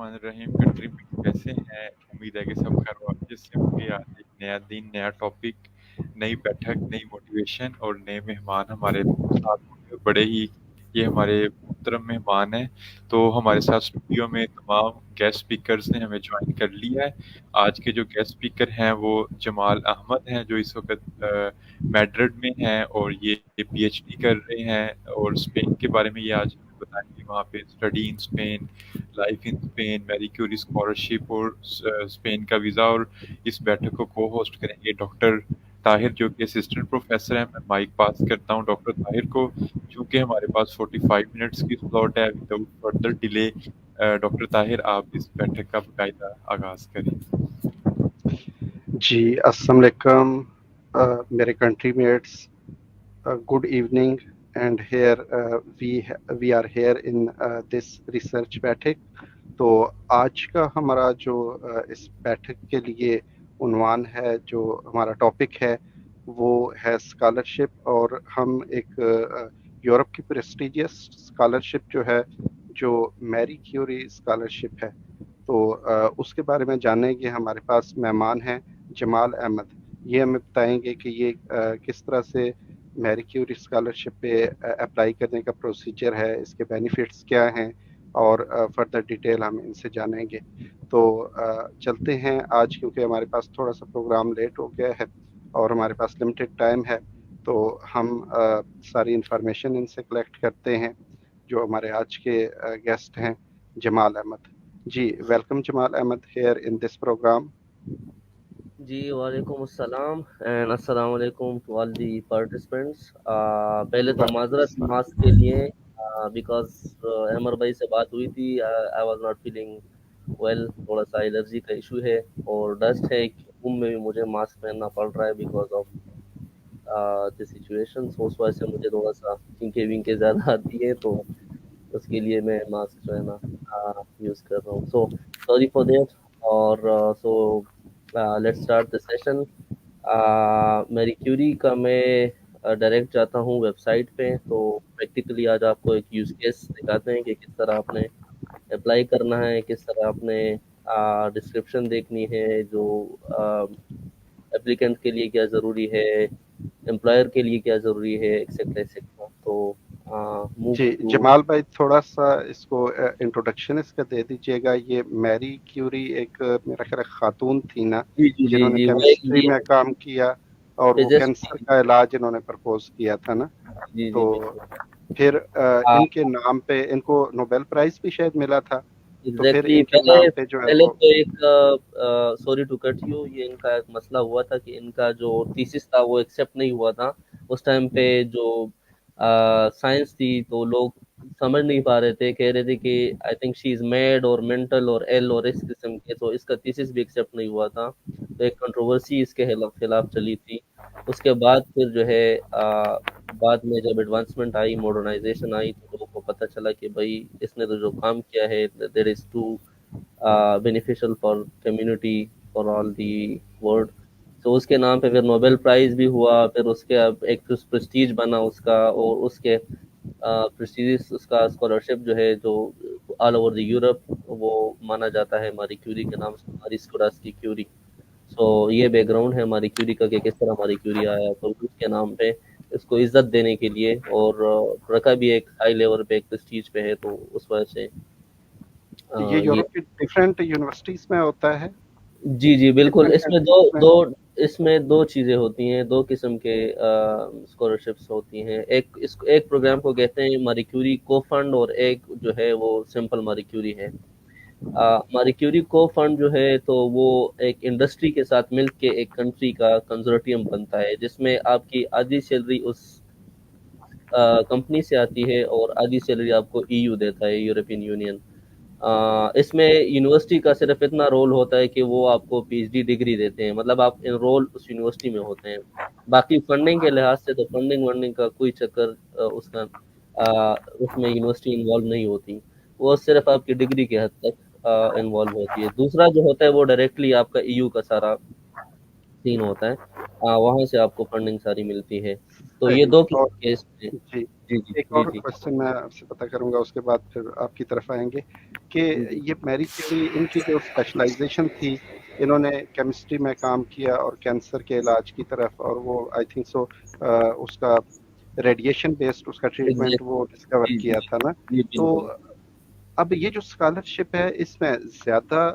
बिस्मिल्लाहिर्रहमानिर्रहीम। कंट्री में कैसे हैं? उम्मीद है कि सब खैर वाफियत से होंगे। आज एक नया दिन, नया टॉपिक, नई बैठक, नई मोटिवेशन और नए मेहमान हमारे साथ होंगे। बड़े ही ये हमारे मोहतरम मेहमान हैं। तो हमारे साथ स्टूडियो में तमाम गेस्ट स्पीकर्स ने हमें ज्वाइन कर लिया है। आज के जो गेस्ट स्पीकर हैं वो जमाल अहमद हैं, जो इस वक़्त मैड्रिड में हैं और ये पीएचडी कर रहे हैं और स्पेन के बारे में ये आज हमें बताएँगे। वहाँ पे study in Spain, life in Spain, Marie Curie scholarship और स्पेन का वीज़ा। और इस बैठक को को-होस्ट करेंगे डॉक्टर ताहिर, जो कि असिस्टेंट प्रोफेसर हैं। मैं माइक पास करता हूँ डॉक्टर ताहिर को। चूँकि हमारे पास 45 मिनट्स की स्लॉट है, without further delay doctor Tahir आप इस बैठक का बाकायदा आगाज़ करें। जी, अस्सलाम वालेकुम मेरे country mates, good evening, and here we are here in this research बैठक। तो आज का हमारा जो इस बैठक के लिए उन्वान है, जो हमारा टॉपिक है वो है स्कॉलरशिप। और हम एक यूरोप की प्रेस्टिजियस स्कॉलरशिप जो है, जो मैरी क्यूरी स्कॉलरशिप है, तो उसके बारे में जानेंगे। हमारे पास मेहमान हैं जमाल अहमद। ये हमें बताएंगे कि ये किस तरह से मैरी क्यूरी स्कॉलरशिप पे अप्लाई करने का प्रोसीजर है, इसके बेनिफिट्स क्या हैं, और फर्दर डिटेल हम इनसे जानेंगे। तो चलते हैं आज, क्योंकि हमारे पास थोड़ा सा प्रोग्राम लेट हो गया है और हमारे पास लिमिटेड टाइम है। तो हम सारी इंफॉर्मेशन इनसे कलेक्ट करते हैं, जो हमारे आज के गेस्ट हैं Jamal Ahmad ji. Welcome Jamal Ahmad here in this program. जी वालेकुम अस्सलाम एंड अस्सलाम वालेकुम टू ऑल दी पार्टिसिपेंट्स। पहले तो माजरत मास्क के लिए, बिकॉज अमर भाई से बात हुई थी, I was not feeling well, थोड़ा सा एलर्जी का इशू है और डस्ट है। रूम में भी मुझे मास्क पहनना पड़ रहा है बिकॉज ऑफ द सिचुएशन। उस वजह से मुझे थोड़ा सा छींके विंके ज़्यादा आती है, तो उसके लिए मैं मास्क जो है ना यूज़ कर रहा हूँ। So sorry for that. और so let's start the session. Marie Curie का मैं डायरेक्ट जाता हूँ वेबसाइट पे। तो प्रैक्टिकली आज आपको एक यूज़ केस दिखाते हैं कि किस तरह आपने अप्लाई करना है, किस तरह आपने डिस्क्रिप्शन देखनी है, जो एप्लीकेंट के लिए क्या ज़रूरी है, एम्प्लॉयर के लिए क्या ज़रूरी है, एक्सेट्रा एक्सेट्रा। तो जी जमाल भाई, थोड़ा सा इसको इंट्रोडक्शन इसका दे दीजिएगा। ये मैरी क्यूरी एक मेरा ख्याल खातून थी ना, जिन्होंने केमिस्ट्री में काम किया और वो कैंसर का इलाज इन्होंने प्रपोज किया था ना। तो फिर इनके नाम पे इनको नोबेल प्राइज भी शायद मिला था। तो फिर इनके नाम पे जो है पहले तो एक सॉरी टू कट यू, ये इनका एक मसला हुआ था कि इनका जो थीसिस था वो एक्सेप्ट नहीं हुआ था उस टाइम पे। जो साइंस थी तो लोग समझ नहीं पा रहे थे, कह रहे थे कि I think she is mad और मेंटल और एल और इस किस्म के। तो इसका थीसिस भी एक्सेप्ट नहीं हुआ था, तो एक कंट्रोवर्सी इसके खिलाफ चली थी। उसके बाद फिर जो है बाद में जब एडवांसमेंट आई, मॉडर्नाइजेशन आई, तो लोगों को पता चला कि भाई इसने तो जो काम किया है there is too beneficial for community, for all the world. तो उसके नाम पे फिर नोबेल प्राइज भी हुआ। फिर उसके अब एक प्रेस्टीज बना उसका, और उसके प्रेस्टीजियस उसका स्कॉलरशिप जो है, जो ऑल ओवर द यूरोप वो माना जाता है मारी क्यूरी के नाम से, मारी स्कोरास्की क्यूरी। सो ये बैकग्राउंड है मारी क्यूरी का कि किस तरह मारी क्यूरी आया। तो उसके नाम पे इसको इज्जत देने के लिए, और रखा भी एक हाई लेवल पे, एक प्रेस्टीज पे है, तो उस वजह से ये यूरोप की डिफरेंट यूनिवर्सिटीज में होता है। जी बिल्कुल। इसमें दो चीज़ें होती हैं, दो किस्म के स्कॉलरशिप्स होती हैं। एक प्रोग्राम को कहते हैं मारी क्यूरी को फंड, और एक जो है वो सिंपल मारी क्यूरी है। मारी क्यूरी को फंड जो है, तो वो एक इंडस्ट्री के साथ मिलके एक कंट्री का कंजोर्टियम बनता है, जिसमें आपकी आधी सैलरी उस कंपनी से आती है और आधी सैलरी आपको ईयू देता है, यूरोपियन यूनियन। इसमें यूनिवर्सिटी का सिर्फ इतना रोल होता है कि वो आपको पीएचडी डिग्री देते हैं, मतलब आप इनरोल उस यूनिवर्सिटी में होते हैं। बाकी फंडिंग के लिहाज से तो फंडिंग का कोई चक्कर उसका उसमें यूनिवर्सिटी इन्वॉल्व नहीं होती, वो सिर्फ आपकी डिग्री के हद तक इन्वॉल्व होती है। दूसरा जो होता है वो डायरेक्टली आपका ईयू का सारा सीन होता है, वहाँ से आपको फंडिंग सारी मिलती है। तो ये दो केस हैं। जी, जी, एक जी, और जी, क्वेश्चन मैं आपसे पता करूँगा, उसके बाद फिर आपकी तरफ आएँगे कि जी, जी। ये मैरी क्यूरी, इनकी जो स्पेशलाइज़ेशन थी, इन्होंने केमिस्ट्री में काम किया और कैंसर के इलाज की तरफ, और वो आई थिंक सो उसका रेडिएशन बेस्ड उसका ट्रीटमेंट एग्ज़ैक्टली। वो डिस्कवर जी, किया जी, था ना? जी, तो बिल्कुल। अब ये जो स्कॉलरशिप है, इसमें ज़्यादा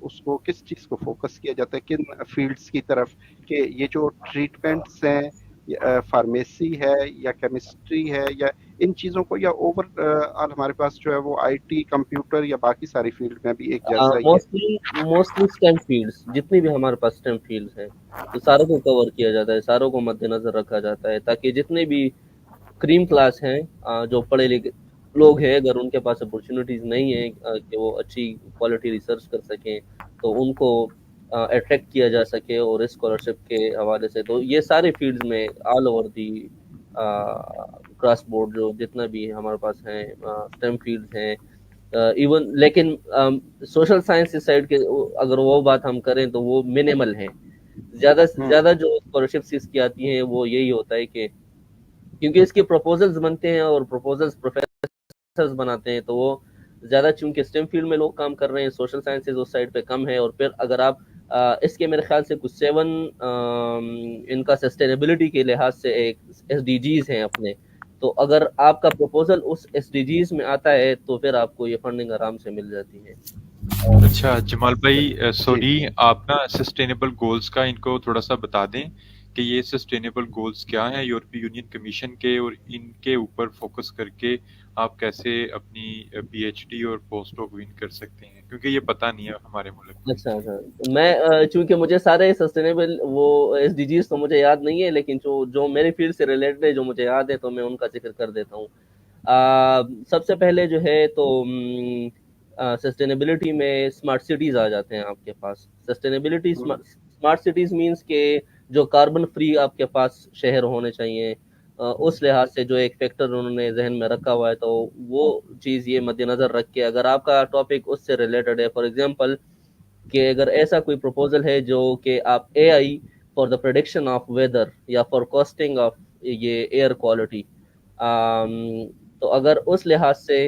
उसको किस चीज़ को फ़ोकस किया जाता है, किन फ़ील्ड्स की तरफ, कि ये जो ट्रीटमेंट्स हैं, फार्मेसी है या केमिस्ट्री है, या इन चीज़ों को, या ऑल हमारे पास जो है वो आईटी, कंप्यूटर या बाकी सारी फ़ील्ड में भी एक जैसा ही है? मोस्टली मोस्टली स्टेम फील्ड्स, जितनी भी हमारे पास स्टेम फील्ड्स हैं, तो सारों को कवर किया जाता है, सारों को मद्देनज़र रखा जाता है, ताकि जितने भी क्रीम क्लास हैं, जो पढ़े लिखे लोग हैं, अगर उनके पास अपॉर्चुनिटीज़ नहीं है कि वो अच्छी क्वालिटी रिसर्च कर सकें, तो उनको अट्रैक्ट किया जा सके और इस स्कॉलरशिप के हवाले से। तो ये सारे फील्ड्स में all over the cross board जो जितना भी हमारे पास हैं स्टेम फील्ड्स हैं, इवन लेकिन सोशल साइंस की साइड के अगर वो बात हम करें तो वो मिनिमल है। ज़्यादा से हुँ, ज़्यादा जो स्कॉलरशिप्स इसकी आती हैं वो यही होता है कि क्योंकि इसके प्रपोजल्स बनते हैं और प्रपोजल्स प्रोफेसर्स बनाते हैं, तो वो ज़्यादा चूंकि स्टेम फील्ड में लोग काम कर रहे हैं, सोशल साइंसेज उस साइड पे कम है। और फिर अगर आप इसके मेरे ख्याल से कुछ 7 इनका सस्टेनेबिलिटी के लिहाज से एक एसडीजीज हैं अपने, तो अगर आपका प्रपोजल उस एसडीजीज में आता है तो फिर आपको ये फंडिंग आराम से मिल जाती है। अच्छा जमाल भाई, जी। सॉरी, आप ना सस्टेनेबल गोल्स का इनको थोड़ा सा बता दें कि ये सस्टेनेबल गोल्स क्या हैं यूरोपीय यूनियन कमीशन के, और इनके ऊपर फोकस करके आप कैसे अपनी पीएचडी और पोस्ट डॉक विन कर सकते हैं, क्योंकि ये पता नहीं है हमारे मुल्क में। अच्छा, अच्छा। तो मैं चूँकि मुझे सारे सस्टेनेबल वो एसडीजीज़ तो मुझे याद नहीं है, लेकिन जो जो मेरी फ़ील्ड से रिलेटेड है, जो मुझे याद है, तो मैं उनका ज़िक्र कर देता हूँ। सबसे पहले जो है तो सस्टेनेबिलिटी में स्मार्ट सिटीज़ आ जाते हैं आपके पास। सस्टेनेबिलिटी हुँ, स्मार्ट सिटीज़ मीन्स के जो कार्बन फ्री आपके पास शहर होने चाहिए। उस लिहाज से जो एक फैक्टर उन्होंने ज़हन में रखा हुआ है, तो वो चीज़ ये मद्देनज़र रख के अगर आपका टॉपिक उससे रिलेटेड है, फॉर एग्ज़ाम्पल कि अगर ऐसा कोई प्रपोजल है जो कि आप AI for the prediction of weather या फॉर कॉस्टिंग ऑफ ये एयर क्वालिटी, तो अगर उस लिहाज से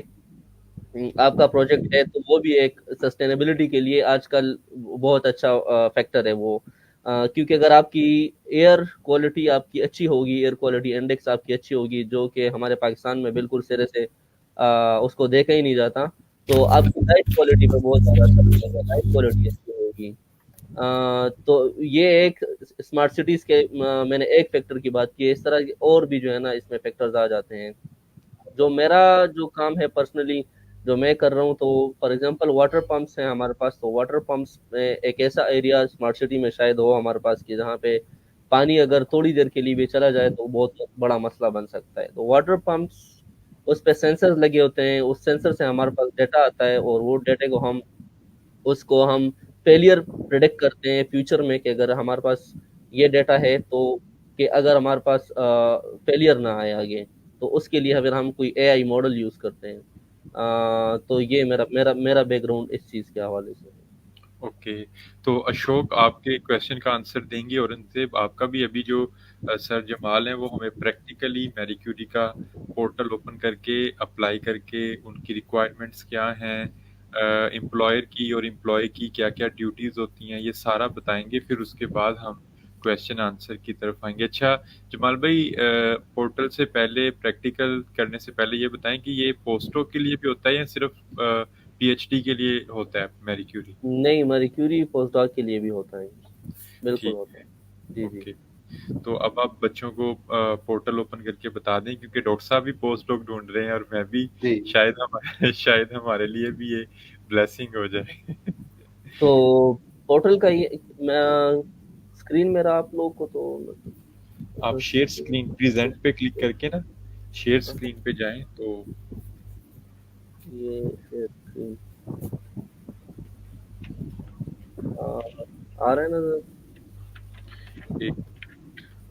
आपका प्रोजेक्ट है, तो वो भी एक सस्टेनेबिलिटी के लिए आजकल बहुत अच्छा फैक्टर है वो। क्योंकि अगर आपकी एयर क्वालिटी आपकी अच्छी होगी, एयर क्वालिटी इंडेक्स आपकी अच्छी होगी, जो कि हमारे पाकिस्तान में बिल्कुल सिरे से उसको देखा ही नहीं जाता, तो आपकी लाइफ क्वालिटी पे बहुत ज़्यादा असर पड़ेगा, लाइफ क्वालिटी अच्छी होगी। तो ये एक स्मार्ट सिटीज़ के मैंने एक फैक्टर की बात की है, इस तरह के और भी जो है ना इसमें फैक्टर्स आ जाते हैं। जो मेरा जो काम है पर्सनली जो मैं कर रहा हूँ, तो फॉर एग्जांपल वाटर पंप्स हैं हमारे पास, तो वाटर पंप्स में एक ऐसा एरिया स्मार्ट सिटी में शायद हो हमारे पास कि जहाँ पे पानी अगर थोड़ी देर के लिए भी चला जाए तो बहुत बड़ा मसला बन सकता है। तो वाटर पंप्स उस पे सेंसर्स लगे होते हैं, उस सेंसर से हमारे पास डेटा आता है और वो डेटे को हम उसको हम फेलियर प्रिडिक्ट करते हैं फ्यूचर में कि अगर हमारे पास ये डेटा है तो कि अगर हमारे पास फेलियर ना आए आगे, तो उसके लिए फिर हम कोई एआई मॉडल यूज़ करते हैं। तो ये मेरा मेरा मेरा बैकग्राउंड इस चीज़ के हवाले से है। ओके, तो अशोक आपके क्वेश्चन का आंसर देंगे, और इनसे आपका भी अभी जो सर जमाल हैं वो हमें प्रैक्टिकली मैरी क्यूरी का पोर्टल ओपन करके अप्लाई करके उनकी रिक्वायरमेंट्स क्या हैं, एम्प्लॉयर की और एम्प्लॉय की क्या क्या ड्यूटीज़ होती हैं, ये सारा बताएंगे। फिर उसके बाद हम क्वेश्चन आंसर की तरफ आएंगे। अच्छा जमाल भाई, पोर्टल से पहले, प्रैक्टिकल करने से पहले ये बताएं कि ये पोस्टों के लिए भी होता है या सिर्फ पीएचडी के लिए होता है मैरी क्यूरी? नहीं, मैरी क्यूरी पोस्ट डॉक के लिए भी होता है, बिल्कुल ठीक होता है, है। जी, जी। ओके। तो अब आप बच्चों को पोर्टल ओपन करके बता दें, क्योंकि डॉक्टर साहब भी पोस्ट डॉक ढूंढ रहे हैं और मैं भी, जी। शायद हमारे शायद हमारे लिए भी ये ब्लेसिंग हो जाए। तो पोर्टल का ये मैं स्क्रीन मेरा आप लोग को आप तो शेयर स्क्रीन प्रेजेंट पे क्लिक करके ना शेयर स्क्रीन पे जाएं तो ये शेयर स्क्रीन आ रहा है ना? एक,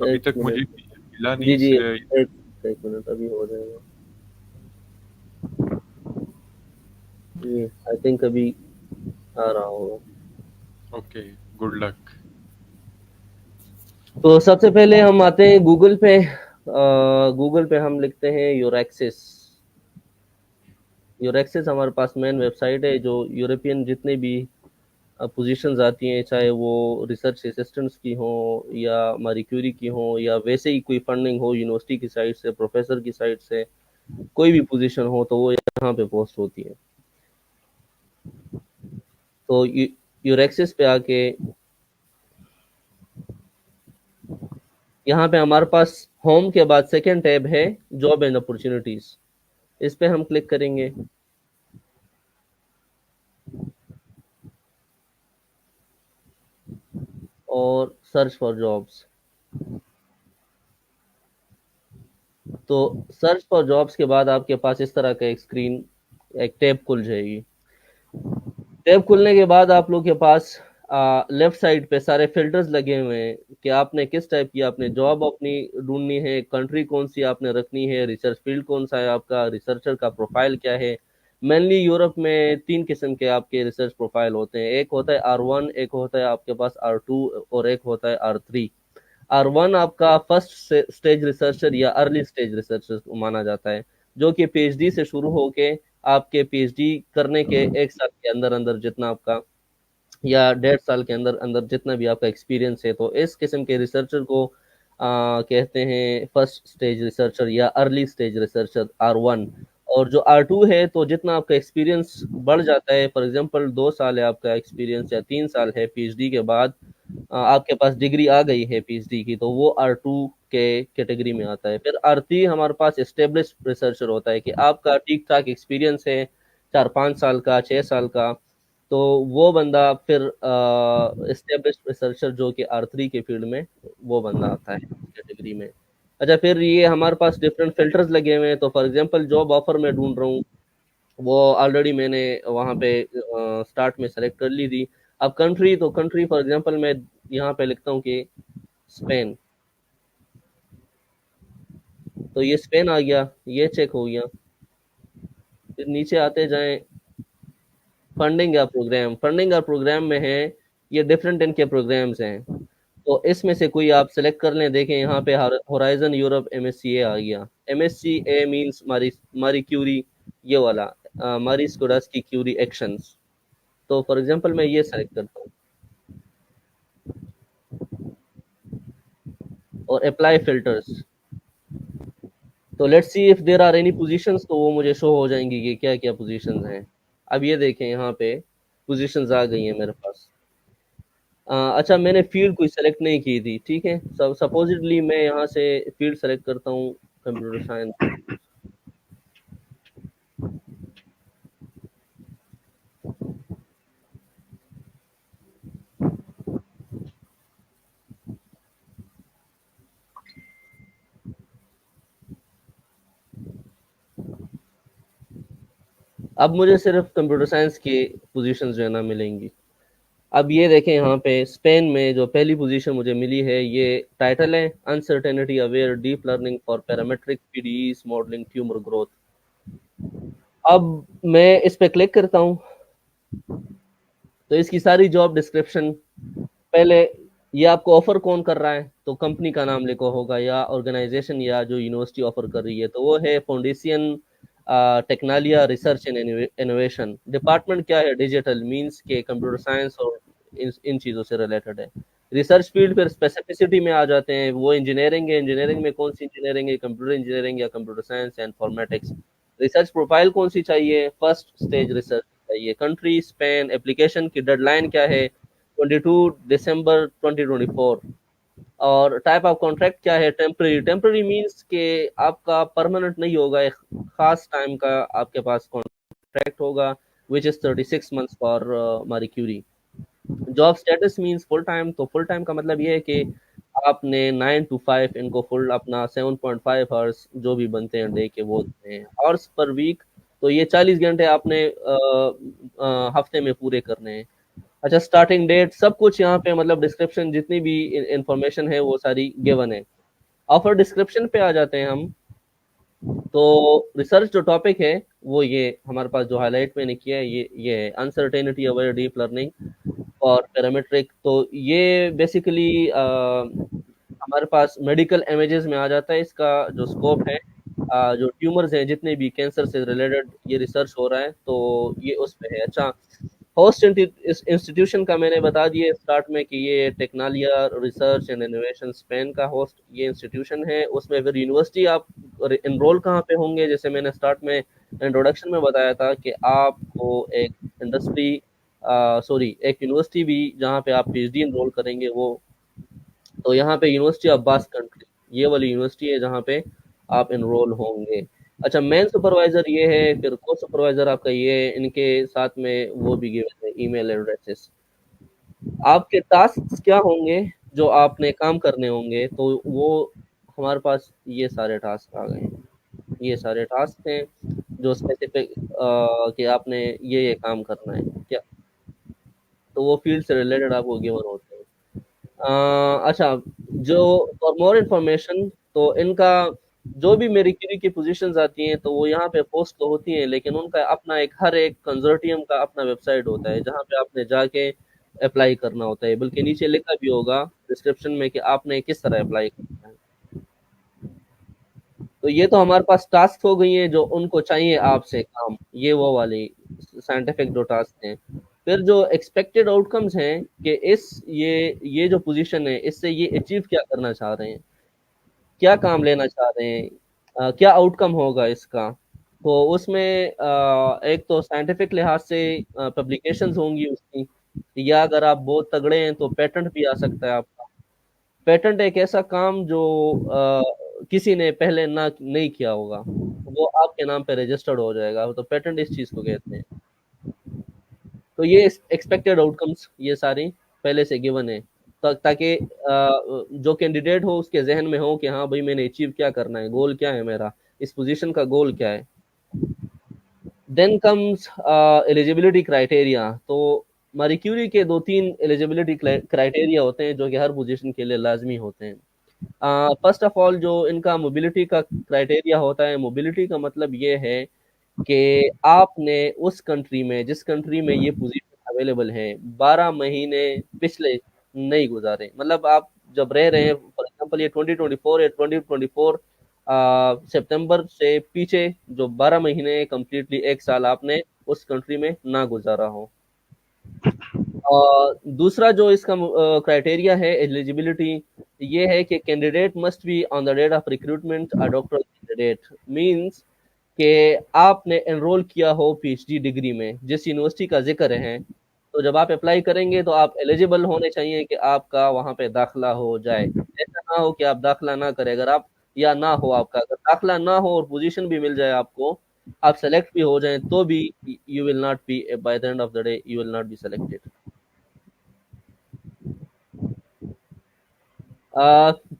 अभी एक तक मुझे मिनट। मिला नहीं जी, जी, इस, एक मिनट अभी हो जाएगा। जी, आई थिंक अभी आ रहा होगा। Okay, good luck. तो सबसे पहले हम आते हैं गूगल पे। गूगल पे हम लिखते हैं यूरेक्सिस। यूरेक्सिस हमारे पास मेन वेबसाइट है जो यूरोपियन जितने भी पोजीशंस आती हैं, चाहे वो रिसर्च असिस्टेंट्स की हो या मारी क्यूरी की हो या वैसे ही कोई फंडिंग हो यूनिवर्सिटी की साइड से, प्रोफेसर की साइड से, कोई भी पोजीशन हो तो वो यहाँ पे पोस्ट होती है। तो यूरेक्सिस पे आके यहाँ पे हमारे पास होम के बाद सेकेंड टैब है जॉब एंड अपॉर्चुनिटीज। इस पे हम क्लिक करेंगे और सर्च फॉर जॉब्स। तो सर्च फॉर जॉब्स के बाद आपके पास इस तरह का एक स्क्रीन, एक टैब खुल जाएगी। टैब खुलने के बाद आप लोग के पास लेफ्ट साइड पे सारे फिल्टर्स लगे हुए हैं कि आपने किस टाइप की आपने जॉब अपनी ढूंढनी है, कंट्री कौन सी आपने रखनी है, रिसर्च फील्ड कौन सा है आपका, रिसर्चर का प्रोफाइल क्या है। मेनली यूरोप में 3 किस्म के आपके रिसर्च प्रोफाइल होते हैं। एक होता है R1, एक होता है आपके पास R2 और एक होता है R3। R1 आपका फर्स्ट स्टेज रिसर्चर या अर्ली स्टेज रिसर्चर माना जाता है, जो कि PhD से शुरू होके आपके PhD करने के 1 साल के अंदर अंदर जितना आपका या 1.5 साल के अंदर अंदर जितना भी आपका एक्सपीरियंस है, तो इस किस्म के रिसर्चर को कहते हैं फर्स्ट स्टेज रिसर्चर या अर्ली स्टेज रिसर्चर R1। और जो R2 है, तो जितना आपका एक्सपीरियंस बढ़ जाता है, फॉर एग्जांपल 2 साल है आपका एक्सपीरियंस या 3 साल है PhD के बाद, आपके पास डिग्री आ गई है PhD की, तो वो R2 के कैटेगरी में आता है। फिर R3 हमारे पास एस्टेब्लिश रिसर्चर होता है कि आपका ठीक ठाक एक्सपीरियंस है 4-5 साल का, 6 साल का, तो वो बंदा फिर एस्टेब्लिश रिसर्चर जो कि R3 के फील्ड में वो बंदा आता है कैटेगरी में। अच्छा, फिर ये हमारे पास डिफरेंट फिल्टर्स लगे हुए हैं। तो फॉर एग्जांपल जॉब ऑफर में ढूंढ रहा हूँ, वो ऑलरेडी मैंने वहाँ पे स्टार्ट में सेलेक्ट कर ली थी। अब कंट्री, तो कंट्री फॉर एग्जांपल मैं यहाँ पे लिखता हूँ कि स्पेन, तो ये स्पेन आ गया, ये चेक हो गया। फिर नीचे आते जाएं, फंडिंग या प्रोग्राम, फंडिंग और प्रोग्राम में है, ये डिफरेंट इनके प्रोग्राम्स हैं, तो इसमें से कोई आप सेलेक्ट कर लें। देखें यहाँ पे होराइजन यूरोप MSCA आ गया। MSCA मींस मारी मारी क्यूरी, ये वाला मारी स्कोडास्की क्यूरी एक्शंस। तो फॉर एग्जांपल मैं ये सेलेक्ट करता हूँ और अप्लाई फिल्टर्स। तो let's see if there are any positions, तो वो मुझे शो हो जाएंगी कि क्या क्या पोजीशंस हैं। अब ये देखें यहाँ पे पोजीशंस आ गई हैं मेरे पास। अच्छा, मैंने फील्ड कोई सेलेक्ट नहीं की थी, ठीक है। सपोजिटली मैं यहाँ से फील्ड सेलेक्ट करता हूँ कंप्यूटर साइंस। अब मुझे सिर्फ कंप्यूटर साइंस की पोजीशंस जो है ना मिलेंगी। अब ये देखें यहाँ पे स्पेन में जो पहली पोजीशन मुझे मिली है, ये टाइटल है uncertainty aware deep learning for parametric PDEs modelling tumour growth. अब मैं इस पे क्लिक करता हूँ तो इसकी सारी जॉब डिस्क्रिप्शन, पहले ये आपको ऑफर कौन कर रहा है, तो कंपनी का नाम लिखा होगा या ऑर्गेनाइजेशन या जो यूनिवर्सिटी ऑफर कर रही है, तो वो है foundation Tecnalia research and innovation. Department क्या है, डिजिटल मींस के कंप्यूटर साइंस और इन चीज़ों से रिलेटेड है। रिसर्च फील्ड फिर स्पेसिफिसिटी में आ जाते हैं, वो इंजीनियरिंग है, इंजीनियरिंग में कौन सी इंजीनियरिंग है, कंप्यूटर इंजीनियरिंग या computer science and informatics. Research profile कौन सी चाहिए, फर्स्ट स्टेज रिसर्च चाहिए, कंट्री स्पेन, एप्लीकेशन की डेडलाइन क्या है 22 दिसंबर 2024, और टाइप ऑफ कॉन्ट्रैक्ट क्या है, टेम्पररी। टेम्पररी मींस के आपका परमानेंट नहीं होगा, एक खास टाइम का आपके पास कॉन्ट्रैक्ट होगा, which is 36 months for Marie Curie. Job status means full time, तो फुल टाइम का मतलब ये है कि आपने 9 to 5 इनको फुल अपना 7.5 आवर्स जो भी बनते हैं डे के वो आवर्स पर वीक, तो ये 40 घंटे आपने हफ्ते में पूरे करने हैं। अच्छा, स्टार्टिंग डेट सब कुछ यहाँ पे मतलब डिस्क्रिप्शन जितनी भी इंफॉर्मेशन है वो सारी गिवन है। ऑफर डिस्क्रिप्शन पे आ जाते हैं हम। तो रिसर्च जो टॉपिक है वो ये हमारे पास जो हाईलाइट मैंने किया है, ये है अनसर्टेनिटी अवेयर डीप लर्निंग और पैरामेट्रिक। तो ये बेसिकली हमारे पास मेडिकल इमेजेस में आ जाता है इसका जो स्कोप है। जो ट्यूमर्स हैं जितने भी कैंसर से रिलेटेड ये रिसर्च हो रहा है तो ये उस पे है। अच्छा, होस्ट इंस्टीट्यूशन का मैंने बता दिया स्टार्ट में कि ये टेक्नालिया रिसर्च एंड इनोवेशन स्पेन का होस्ट ये इंस्टीट्यूशन है। उसमें फिर यूनिवर्सिटी आप इनरोल कहाँ पे होंगे, जैसे मैंने स्टार्ट में इंट्रोडक्शन में बताया था कि आपको एक इंडस्ट्री सॉरी एक यूनिवर्सिटी भी जहाँ पे आप पीएचडी इनरोल करेंगे वो, तो यहाँ पे यूनिवर्सिटी ऑफ बास्क कंट्री ये वाली यूनिवर्सिटी है जहाँ पे आप इनरोल होंगे। अच्छा, मेन सुपरवाइजर ये है, फिर को सुपरवाइजर आपका ये है, इनके साथ में वो भी गिवन है ईमेल एड्रेसेस। आपके टास्क क्या होंगे जो आपने काम करने होंगे, तो वो हमारे पास ये सारे टास्क आ गए हैं। ये सारे टास्क हैं जो स्पेसिफिक कि आपने ये काम करना है क्या, तो वो फील्ड से रिलेटेड आपको गिवन होते हैं। अच्छा, जो फॉर मोर इन्फॉर्मेशन तो इनका जो भी मेरी क्यूरी की पोजीशंस आती हैं तो वो यहाँ पे पोस्ट तो होती हैं, लेकिन उनका अपना एक हर एक कंसोर्टियम का अपना वेबसाइट होता है जहाँ पे आपने जाके अप्लाई करना होता है, बल्कि नीचे लिखा भी होगा डिस्क्रिप्शन में कि आपने किस तरह अप्लाई करना है। तो ये तो हमारे पास टास्क हो गई है जो उनको चाहिए आपसे काम, ये वो वाली साइंटिफिक जो टास्क हैं। फिर जो एक्सपेक्टेड आउटकम्स हैं कि ये जो पोजीशन है इससे ये अचीव क्या करना चाह रहे हैं, क्या काम लेना चाह रहे हैं, क्या आउटकम होगा इसका। तो उसमें एक तो साइंटिफिक लिहाज से पब्लिकेशंस होंगी उसकी, या अगर आप बहुत तगड़े हैं तो पेटेंट भी आ सकता है आपका। पेटेंट एक ऐसा काम जो किसी ने पहले ना नहीं किया होगा, वो आपके नाम पे रजिस्टर्ड हो जाएगा, तो पेटेंट इस चीज को कहते हैं। तो ये एक्सपेक्टेड आउटकम्स ये सारी पहले से गिवन है, ताकि जो कैंडिडेट हो उसके जहन में हो कि हाँ भाई मैंने अचीव क्या करना है, गोल क्या है मेरा, इस पोजीशन का गोल क्या है। Then comes eligibility criteria. तो मारी क्यूरी के 2-3 एलिजिबिलिटी क्राइटेरिया होते हैं जो कि हर पोजीशन के लिए लाजमी होते हैं। फर्स्ट ऑफ ऑल जो इनका मोबिलिटी का क्राइटेरिया होता है, मोबिलिटी का मतलब ये है कि आपने उस कंट्री में जिस कंट्री में ये पोजीशन अवेलेबल है 12 महीने पिछले नहीं गुजारे, मतलब आप जब रह रहे हैं फॉर एग्जांपल ये 2024 या 2024 सितंबर से पीछे जो 12 महीने कंप्लीटली एक साल आपने उस कंट्री में ना गुजारा हो। दूसरा जो इसका क्राइटेरिया है एलिजिबिलिटी, ये है कि candidate must be on the date of recruitment a doctoral candidate, means कि आपने एनरोल किया हो पीएचडी डिग्री में जिस यूनिवर्सिटी का जिक्र है, तो जब आप अप्लाई करेंगे तो आप एलिजिबल होने चाहिए कि आपका वहां पे दाखिला हो जाए। ऐसा ना हो कि आप दाखिला ना करें, अगर आप या ना हो आपका, अगर दाखिला ना हो और पोजीशन भी मिल जाए आपको, आप सेलेक्ट भी हो जाएं तो भी you will not be by the end of the day you will not be selected.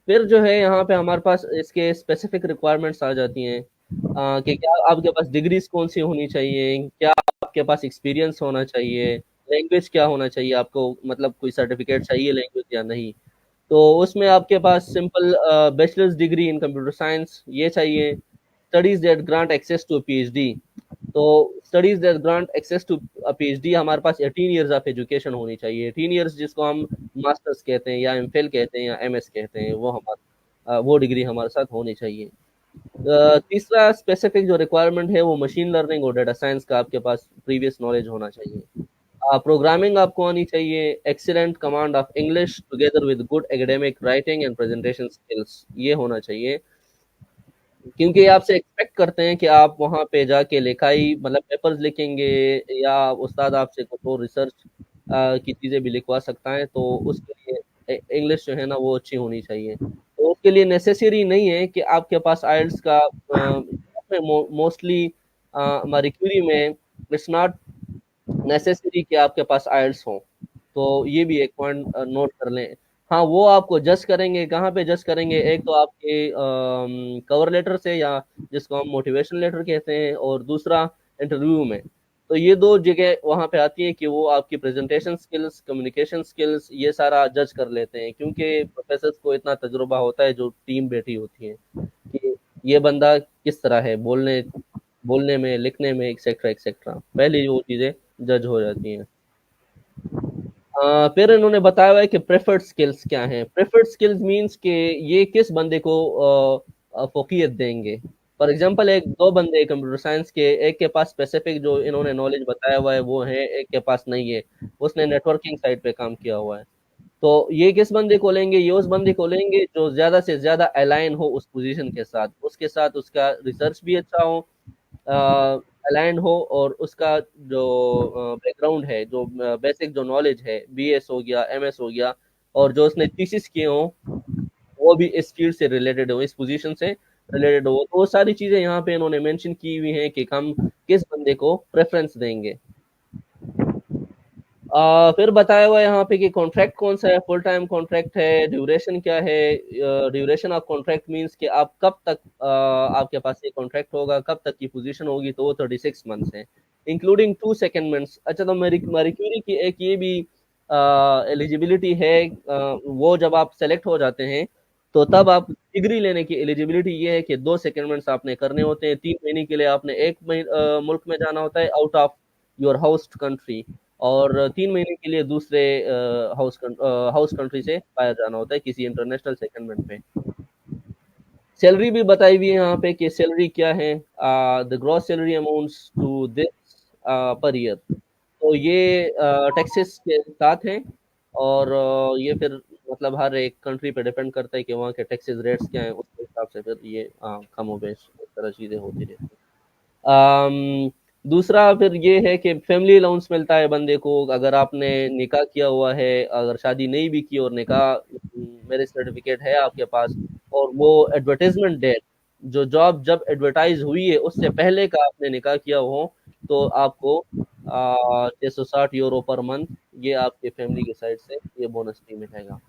फिर जो है यहाँ पे हमारे पास इसके स्पेसिफिक रिक्वायरमेंट्स आ जाती हैं कि क्या आपके पास डिग्रीज कौन सी होनी चाहिए, क्या आपके पास एक्सपीरियंस होना चाहिए, लैंग्वेज क्या होना चाहिए आपको, मतलब कोई सर्टिफिकेट चाहिए लैंग्वेज या नहीं। तो उसमें आपके पास simple bachelor's degree in computer science ये चाहिए। Studies that grant access to PhD, तो studies that grant access to PhD हमारे पास 18 इयर्स ऑफ एजुकेशन होनी चाहिए। 18 इयर्स जिसको हम मास्टर्स कहते हैं या एमफिल कहते हैं या एमएस कहते हैं, वो हमारा वो डिग्री हमारे साथ होनी चाहिए। तीसरा स्पेसिफिक जो रिक्वायरमेंट है वो मशीन लर्निंग और डेटा साइंस का आपके पास प्रीवियस नॉलेज होना चाहिए। प्रोग्रामिंग आपको आनी चाहिए। Excellent command of English together with good academic writing and presentation skills ये होना चाहिए, क्योंकि आपसे एक्सपेक्ट करते हैं कि आप वहाँ पे जाके लिखाई मतलब पेपर्स लिखेंगे या उस्ताद आपसे कुछ और रिसर्च की चीज़ें भी लिखवा सकता है, तो उसके लिए इंग्लिश जो है ना वो अच्छी होनी चाहिए। तो उसके लिए नेसेसरी नहीं है कि आपके पास आइल्स का मोस्टली हमारी क्यूरी में इट्स नॉट नेसेसरी कि आपके पास आइल्स हो, तो ये भी एक पॉइंट नोट कर लें। हाँ, वो आपको जज करेंगे, कहाँ पे जज करेंगे, एक तो आपके कवर लेटर से या जिसको हम मोटिवेशन लेटर कहते हैं, और दूसरा इंटरव्यू में। तो ये दो जगह वहाँ पे आती है कि वो आपकी प्रेजेंटेशन स्किल्स, कम्युनिकेशन स्किल्स ये सारा जज कर लेते हैं, क्योंकि प्रोफेसर को इतना तजुर्बा होता है जो टीम बैठी होती है कि ये बंदा किस तरह है बोलने में, लिखने में, एक्सेट्रा एक्सेट्रा, पहले वो चीज़ें जज हो जाती हैं। फिर इन्होंने बताया हुआ है कि प्रेफर्ड स्किल्स क्या हैं। प्रेफर्ड स्किल्स मींस कि ये किस बंदे को फोकियत देंगे। फॉर एग्जांपल एक दो बंदे कंप्यूटर साइंस के, एक के पास स्पेसिफिक जो इन्होंने नॉलेज बताया हुआ है वो है, एक के पास नहीं है, उसने नेटवर्किंग साइड पे काम किया हुआ है। तो ये किस बंदे को लेंगे? ये उस बंदे को लेंगे जो ज्यादा से ज्यादा अलाइन हो उस पोजीशन के साथ, उसके साथ उसका रिसर्च भी अच्छा हो, अलाइन हो, और उसका जो बैकग्राउंड है, जो बेसिक जो नॉलेज है, बीएस हो गया, एमएस हो गया, और जो उसने थीसिस किए हो वो भी इस फील्ड से रिलेटेड हो, इस पोजीशन से रिलेटेड हो। तो वो सारी चीजें यहाँ पे इन्होंने मेंशन की हुई हैं कि हम किस बंदे को प्रेफरेंस देंगे। फिर बताया हुआ है यहाँ पे कि कॉन्ट्रैक्ट कौन सा है, फुल टाइम कॉन्ट्रैक्ट है, ड्यूरेशन क्या है। ड्यूरेशन ऑफ कॉन्ट्रैक्ट मींस कि आप कब तक आपके पास ये कॉन्ट्रैक्ट होगा, कब तक की पोजीशन होगी, तो वो 36 मंथ्स है, इंक्लूडिंग 2 सेकेंडमेंट्स। अच्छा, तो मैरी क्यूरी की एक ये भी एलिजिबिलिटी है, वो जब आप सेलेक्ट हो जाते हैं तो तब आप डिग्री लेने की एलिजिबिलिटी ये है कि 2 सेकेंडमेंट्स आपने करने होते हैं, 3 महीने के लिए आपने एक मुल्क में जाना होता है out of your host country, और 3 महीने के लिए दूसरे हाउस कंट्री से बाहर जाना होता है किसी इंटरनेशनल सेटलमेंट पे। सैलरी भी बताई हुई है यहाँ पे कि सैलरी क्या है, the gross salary amounts to this per year. तो ये टैक्सेस के साथ है, और ये फिर मतलब हर एक कंट्री पे डिपेंड करता है कि वहाँ के टैक्सेस रेट्स क्या हैं, उसके हिसाब से फिर ये कम हो बेश इस तरह चीज़ें होती रहती हैं। अम, दूसरा फिर ये है कि फैमिली अलाउंस मिलता है बंदे को अगर आपने निकाह किया हुआ है, अगर शादी नहीं भी की और निकाह मैरिज सर्टिफिकेट है आपके पास, और वो एडवर्टाइजमेंट डेट, जो जॉब जब एडवर्टाइज हुई है उससे पहले का आपने निकाह किया हो, तो आपको 660 यूरो पर मंथ ये आपके फैमिली के साइड से ये बोनस भी मिलेगा।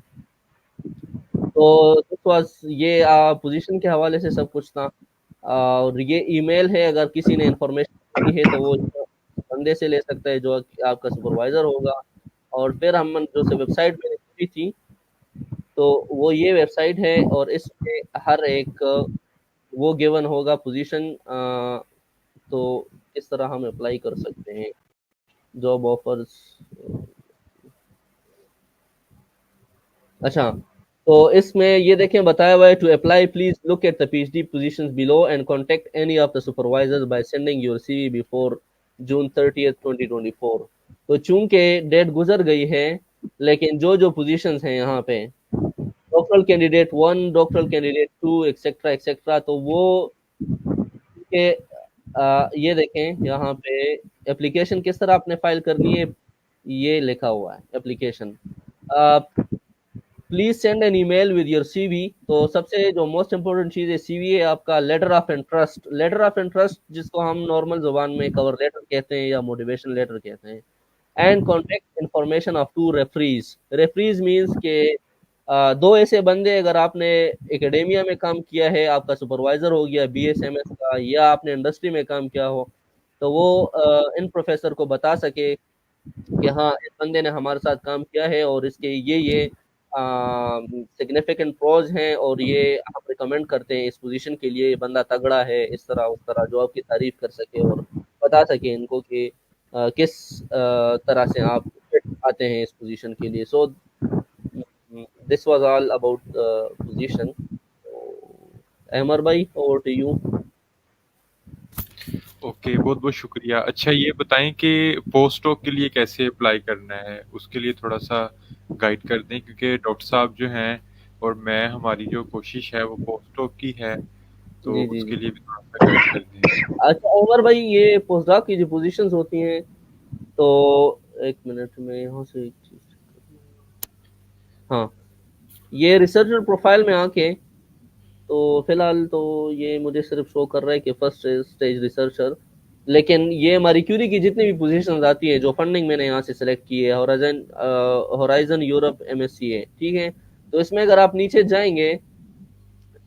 तो दिस वाज ये पोजीशन के हवाले से सब कुछ था। और ये ईमेल है, अगर किसी ने इंफॉर्मेशन दी है तो वो बंदे से ले सकता है जो कि आपका सुपरवाइजर होगा। और फिर हम जो से वेबसाइट मैंने खोली थी, तो वो ये वेबसाइट है, और इसमें हर एक वो गिवन होगा पोजीशन, तो इस तरह हम अप्लाई कर सकते हैं जॉब ऑफर्स। अच्छा, तो इसमें ये देखें बताया हुआ है, to apply please look at the PhD positions below and contact any of the supervisors by sending your CV before June 30, 2024। तो चूंकि डेट गुजर गई है, लेकिन जो जो पोजीशंस हैं यहाँ पे, doctoral candidate 1, doctoral candidate 2, etcetera etcetera, तो वो के ये देखें यहाँ पे एप्लीकेशन किस तरह आपने फाइल करनी है, ये लिखा हुआ है application. Please send an email with your CV. तो सबसे जो मोस्ट इंपोर्टेंट चीज है सीवी है आपका letter of interest. Letter of interest जिसको हम नॉर्मल जुबान में कवर लेटर कहते हैं या मोटिवेशन लेटर कहते हैं। And contact information of 2 referees. Referees means के दो ऐसे बंदे, अगर आपने एकेडेमिया में काम किया है, आपका सुपरवाइजर हो गया बीएसएमएस का, या आपने इंडस्ट्री में काम किया हो, तो वो इन प्रोफेसर को बता सके कि हाँ इस बंदे ने हमारे साथ काम किया है और इसके ये सिग्निफिकेंट प्रोज हैं, और ये हम रिकमेंड करते हैं इस पोजीशन के लिए, ये बंदा तगड़ा है, इस तरह उस तरह, जो आपकी तारीफ कर सके और बता सके इनको कि किस तरह से आप फिट आते हैं इस पोजीशन के लिए। So this was all about position. Ahmar भाई, ओवर टू यू। ओके, बहुत बहुत शुक्रिया। अच्छा, ये बताएं कि पोस्टडॉक के लिए कैसे अप्लाई करना है, उसके लिए थोड़ा सा गाइड कर दें, क्योंकि डॉक्टर साहब जो हैं और मैं, हमारी जो कोशिश है वो पोस्टडॉक की है, तो जी जी उसके जी। लिए भी थोड़ा सा गाइड कर दें। अच्छा उमर भाई, ये पोस्टडॉक की जो पोजीशंस होती हैं, तो एक मिनट में यहाँ से एक चीज, हाँ, ये रिसर्चर प्रोफाइल में आके, तो फिलहाल तो ये मुझे सिर्फ शो कर रहा है कि फर्स्ट स्टेज रिसर्चर, लेकिन ये मारी क्यूरी की जितनी भी पोजीशंस आती है, जो फंडिंग मैंने यहाँ से सिलेक्ट की है, होराइजन होराइजन यूरोप एमएससी है, ठीक है। तो इसमें अगर आप नीचे जाएंगे,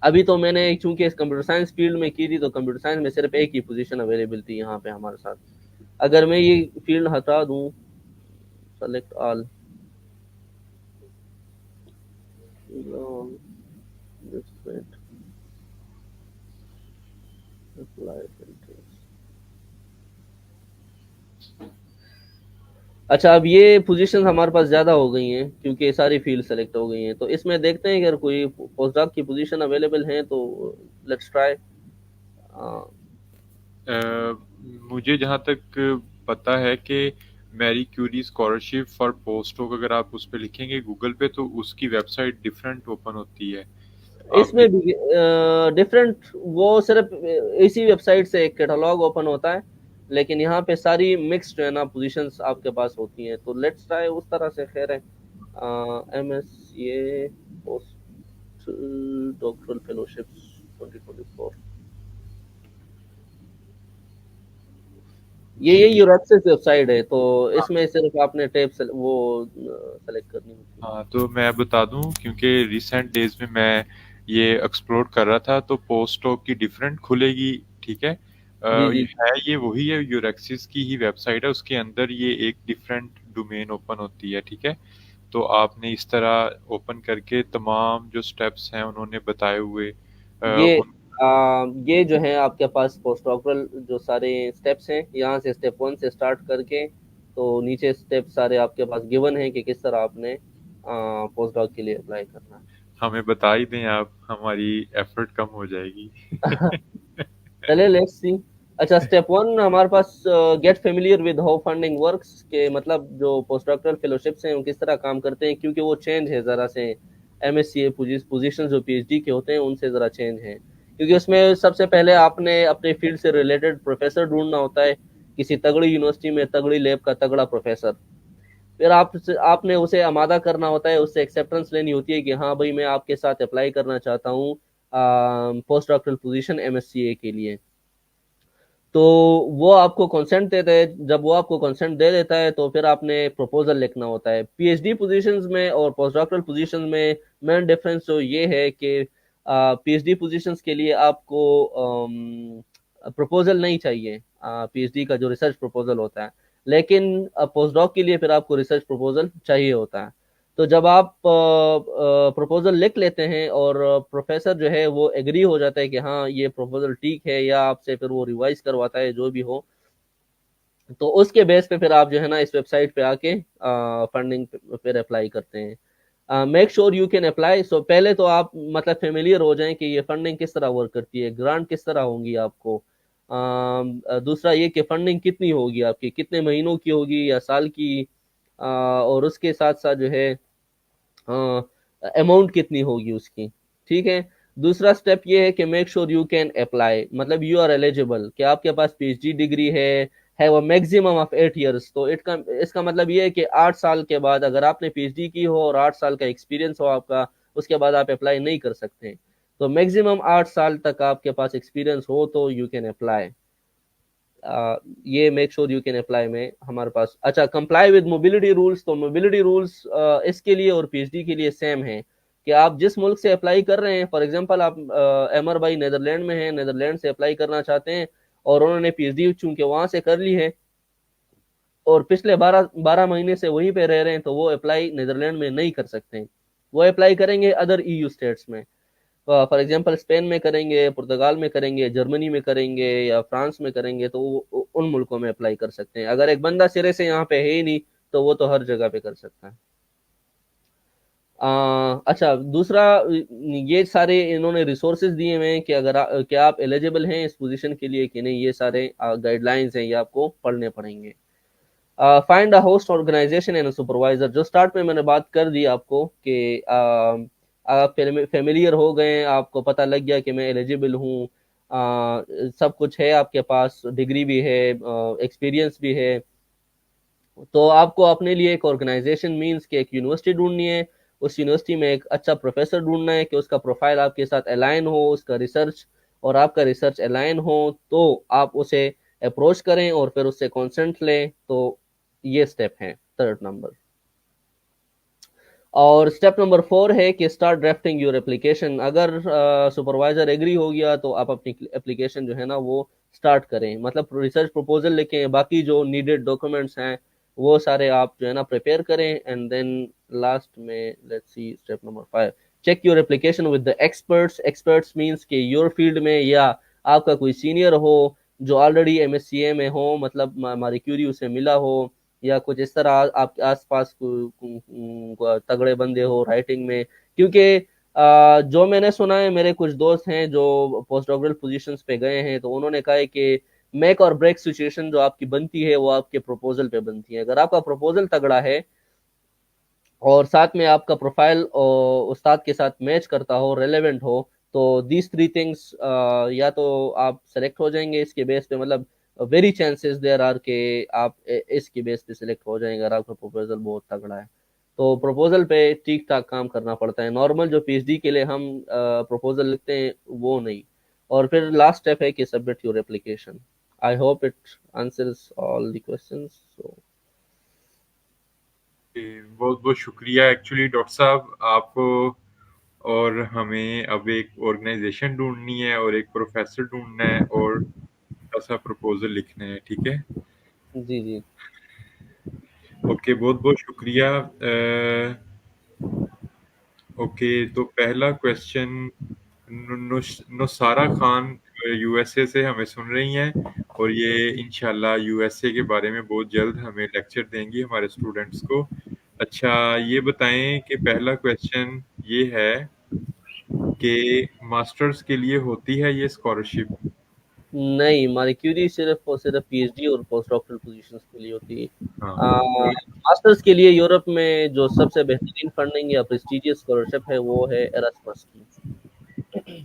अभी तो मैंने चूंकि इस कंप्यूटर साइंस फील्ड में की थी, तो कंप्यूटर साइंस में सिर्फ एक ही पोजीशन अवेलेबल थी यहाँ पे हमारे साथ। अगर मैं ये फील्ड हटा दूं, सेलेक्ट ऑल, अच्छा, अब ये पोजीशन हमारे पास ज़्यादा हो गई हैं क्योंकि सारी फील्ड सेलेक्ट हो गई हैं, तो इसमें देखते हैं कि अगर कोई पोस्ट डॉक की पोजीशन अवेलेबल हैं तो लेट्स ट्राई। मुझे जहाँ तक पता है कि Marie Curie scholarship for postdoc, अगर आप उस पे लिखेंगे गूगल पे तो उसकी वेबसाइट डिफरेंट ओपन होती है। आपके इसमें भी डिफरेंट, वो सिर्फ इसी वेबसाइट से एक कैटलॉग ओपन होता है, लेकिन यहाँ पे सारी मिक्स जो है ना पोजीशंस आपके पास होती हैं, तो लेट्स ट्राई उस तरह से। खैर है, MSCA पोस्ट डॉक्टरल फेलोशिप्स 2024, ये यूरोप्सिस वेबसाइट है, तो हाँ इसमें सिर्फ आपने टैब वो सेलेक्ट करनी होती है। हाँ, तो मैं बता दूं क्योंकि रिसेंट डेज में मैं ये एक्सप्लोर कर रहा था, तो पोस्ट डॉक की डिफरेंट खुलेगी, ठीक है। जी जी। ये वही है, यूरेक्सिस की ही वेबसाइट है, उसके अंदर ये एक डिफरेंट डोमेन ओपन होती है, ठीक है। तो आपने इस तरह ओपन करके तमाम जो स्टेप्स हैं उन्होंने बताए हुए ये उन ये जो है आपके पास पोस्ट डॉक्टरल जो सारे स्टेप्स हैं, यहाँ से स्टेप 1 से स्टार्ट करके तो नीचे स्टेप सारे आपके पास गिवन है कि किस तरह आपने पोस्ट डॉक के लिए अप्लाई करना हमें बता ही दें आप, हमारी एफर्ट कम हो जाएगी। है। चलिए लेट्स सी। अच्छा, स्टेप 1 हमारे पास get familiar with how funding works, के मतलब जो पोस्ट डॉक्टरल फेलोशिप्स हैं वो किस तरह काम करते हैं, क्योंकि वो चेंज है ज़रा से। MSCA पोजीशन जो PhD के होते हैं उनसे ज़रा चेंज है, क्योंकि उसमें सबसे पहले आपने अपने फील्ड से रिलेटेड प्रोफेसर ढूंढना होता है, किसी तगड़ी यूनिवर्सिटी में तगड़ी लैब का तगड़ा प्रोफेसर। फिर आपने उसे आमादा करना होता है, उससे एक्सेप्टेंस लेनी होती है कि हाँ भाई मैं आपके साथ अप्लाई करना चाहता हूँ पोस्ट डॉक्टरल पोजीशन MSCA के लिए। तो वो आपको कंसेंट देता है, जब वो आपको कंसेंट दे देता है तो फिर आपने प्रपोजल लिखना होता है। PhD पोजीशंस में और पोस्ट डॉक्टरल पोजीशंस में मेन डिफरेंस जो ये है कि PhD पोजीशंस के लिए आपको प्रपोजल नहीं चाहिए, PhD का जो रिसर्च प्रपोजल होता है, लेकिन पोस्ट डॉक के लिए फिर आपको रिसर्च प्रपोजल चाहिए होता है। तो जब आप प्रपोजल लिख लेते हैं और प्रोफेसर जो है वो एग्री हो जाता है कि हाँ ये प्रपोजल ठीक है, या आपसे फिर वो रिवाइज करवाता है जो भी हो, तो उसके बेस पे फिर आप जो है ना इस वेबसाइट पे आके फंडिंग फिर अप्लाई करते हैं। Make sure you can apply. So पहले तो आप मतलब फेमिलियर हो जाएं कि ये फंडिंग किस तरह वर्क करती है, ग्रांट किस तरह होंगी आपको। दूसरा ये कि फंडिंग कितनी होगी आपकी, कितने महीनों की होगी या साल की, और उसके साथ साथ जो है अमाउंट कितनी होगी उसकी, ठीक है। दूसरा स्टेप ये है कि make sure you can apply, मतलब यू आर एलिजिबल, कि आपके पास PhD डिग्री है वो मैक्सिमम ऑफ 8 ईयर्स। तो इसका मतलब ये है कि 8 साल के बाद अगर आपने PhD की हो और 8 साल का एक्सपीरियंस हो आपका, उसके बाद आप अप्लाई नहीं कर सकते। तो मैक्सिमम 8 साल तक आपके पास एक्सपीरियंस हो तो यू कैन अप्लाई। ये make sure you can apply में हमारे पास। अच्छा, कंप्लाई विद मोबिलिटी रूल्स, तो मोबिलिटी रूल्स इसके लिए और PhD के लिए सेम है, कि आप जिस मुल्क से अप्लाई कर रहे हैं, फॉर एग्जांपल आप एमर भाई नेदरलैंड में हैं, नेदरलैंड से अप्लाई करना चाहते हैं और उन्होंने PhD चूंकि वहां से कर ली है और पिछले 12 महीने से वहीं पे रह रहे हैं, तो वो अप्लाई नेदरलैंड में नहीं कर सकते हैं। वो अप्लाई करेंगे अदर EU स्टेट्स में, फॉर एग्जांपल स्पेन में करेंगे, पुर्तगाल में करेंगे, जर्मनी में करेंगे या फ्रांस में करेंगे, तो वो उन मुल्कों में अप्लाई कर सकते हैं। अगर एक बंदा सिरे से यहाँ पे है ही नहीं तो वो तो हर जगह पे कर सकता है। अच्छा, दूसरा, ये सारे इन्होंने रिसोर्सेज दिए हुए हैं कि अगर क्या आप एलिजिबल हैं इस पोजीशन के लिए कि नहीं, ये सारे गाइडलाइंस हैं, ये आपको पढ़ने पड़ेंगे। Find a host organisation and supervisor, जो स्टार्ट में मैंने बात कर दी आपको कि आप फेमिलियर हो गए, आपको पता लग गया कि मैं एलिजिबल हूँ, सब कुछ है आपके पास, डिग्री भी है, एक्सपीरियंस भी है, तो आपको अपने लिए एक ऑर्गेनाइजेशन मींस कि एक यूनिवर्सिटी ढूंढनी है। उस यूनिवर्सिटी में एक अच्छा प्रोफेसर ढूंढना है कि उसका प्रोफाइल आपके साथ अलाइन हो, उसका रिसर्च और आपका रिसर्च अलाइन हो, तो आप उसे अप्रोच करें और फिर उससे कंसेंट लें। तो ये स्टेप है, थर्ड नंबर। और स्टेप नंबर 4 है कि स्टार्ट ड्राफ्टिंग योर एप्लीकेशन। अगर सुपरवाइजर एग्री हो गया तो आप अपनी एप्लीकेशन जो है ना वो स्टार्ट करें, मतलब रिसर्च प्रपोजल लिखें, बाकी जो नीडेड डॉक्यूमेंट्स हैं वो सारे आप जो है ना प्रिपेयर करें। एंड देन लास्ट में let's see step number 5, check your application with the experts. Experts means कि योर फील्ड में या आपका कोई सीनियर हो जो ऑलरेडी MSCA में हो, मतलब मारी क्यूरी उसे मिला हो, या कुछ इस तरह आपके आसपास तगड़े बंदे हो राइटिंग में? क्योंकि जो मैंने सुना है, मेरे कुछ दोस्त हैं जो पोस्ट डॉक्टरल पोजीशंस पे गए हैं, तो उन्होंने कहा है कि मेक और ब्रेक सिचुएशन जो आपकी बनती है वो आपके प्रपोजल पे बनती है। अगर आपका प्रपोजल तगड़ा है और साथ में आपका प्रोफाइल उस्ताद के साथ मैच करता हो, रेलेवेंट हो, तो दीज थ्री थिंग्स, या तो आप सेलेक्ट हो जाएंगे इसके बेस पे, मतलब वेरी चांसेस देयर आर के आप इसके बेस पे सिलेक्ट हो जाएंगे अगर आपका प्रपोजल बहुत तगड़ा है। तो प्रपोजल पे ठीक ठाक काम करना पड़ता है, नॉर्मल जो पीएचडी के लिए हम प्रपोजल लिखते हैं वो नहीं। और फिर लास्ट स्टेप है कि submit your application. I hope it answers all the questions. So बहुत बहुत शुक्रिया एक्चुअली डॉक्टर साहब आपको। और हमें अब एक ऑर्गेनाइजेशन ढूंढनी है और एक प्रोफेसर ढूंढना है और ऐसा प्रपोजल लिखना है, ठीक है? जी जी। ओके, बहुत बहुत शुक्रिया। ओके, तो पहला क्वेश्चन, नुसारा खान यूएसए से हमें सुन रही हैं और ये इंशाल्लाह यूएसए के बारे में बहुत जल्द हमें लेक्चर देंगी हमारे स्टूडेंट्स को। अच्छा, ये बताएं कि पहला क्वेश्चन ये है कि मास्टर्स के लिए होती है ये स्कॉलरशिप? नहीं, मारी क्यूरी सिर्फ और सिर्फ पीएचडी और पोस्ट डॉक्टरल पोजीशंस के लिए होती है। हाँ, मास्टर्स के लिए यूरोप में जो सबसे बेहतरीन फंडिंग या प्रेस्टिजियस स्कॉलरशिप है वो है एरास्मस की।